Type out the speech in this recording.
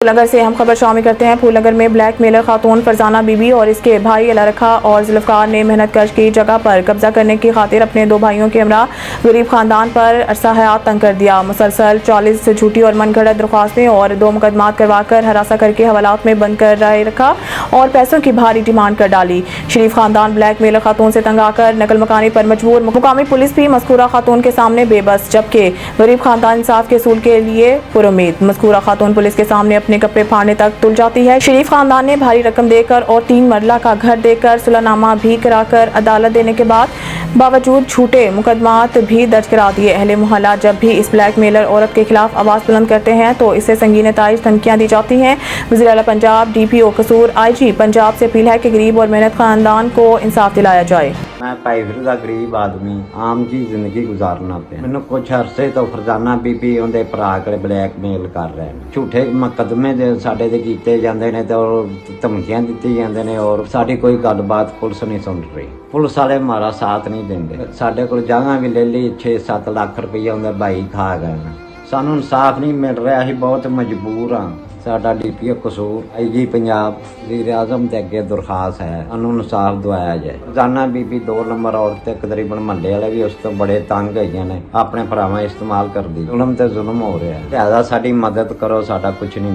फूलनगर से हम खबर शामिल करते हैं। फूलनगर में ब्लैक मेलर खातून फरजाना बीबी और इसके भाई अलारखा और जुल्फकार ने मेहनत कश की जगह पर कब्जा करने की खातिर अपने दो भाइयों के हमरा गरीब खानदान पर अरसा हयात तंग कर दिया। मुसलसल 40 झूठी और मनगढ़ंत दरख्वास्तें और 2 मुकदमात करवा कर हरासा करके हवालात में बंद कर रखा और पैसों की भारी डिमांड कर डाली। शरीफ खानदान ब्लैक मेलर खातून से तंग आकर नकल मकानी पर मजबूर। मुकामी पुलिस भी मज़कूरा खातून के सामने बेबस, जबकि गरीब खानदान इंसाफ के असूल के लिए पुरुम्मीद। मज़कूरा खातून पुलिस के सामने अपने कपड़े फाड़ने तक तुल जाती है। शरीफ खानदान ने भारी रकम देकर और 3 मरला का घर देकर सुलहनामा भी कराकर अदालत देने के बावजूद झूठे मुकदमात भी दर्ज करा दिए। अहले मोहल्ला जब भी इस ब्लैक मेलर औरत के खिलाफ आवाज़ बुलंद करते हैं तो इसे संगीन नताइज धमकियां दी जाती हैं। वज़ीर आला पंजाब DPO कसूर IG पंजाब से अपील है कि गरीब और मेहनत खानदान को इंसाफ दिलाया जाए। मैं भाई फिरदा गरीब आदमी आम जी जिंदगी गुजारना पे मैंने कुछ अरसे तो फरजाना बीबी उनके भरा के ब्लैकमेल कर रहे हैं। झूठे मुकदमे साडे ते कीते जांदे ने ते धमकियां दित्ती जांदे ने और साडी कोई गलबात पुलिस नहीं सुन रही। पुलिस वाले हमारा साथ नहीं देंगे। साडे कोल जगह भी ले ली 6-7 लाख रुपया उनके भाई खा गए। सानू इंसाफ नहीं मिल रहा, असीं बहुत मजबूर हाँ। साडा DPO कसूर IG पंजाब वज़ीर आज़म दे अगे दरखास्त है सानू इंसाफ दवाया जाए। फरजाना बीबी 2 नंबर औरत तकरीबन महल्ले वाले भी उस तो बड़े तंग है ने अपने भरावां इस्तेमाल करदी। जुल्म ते जुल्म हो रहा है, लिहाजा साडी मदद करो, साडा कुछ नहीं।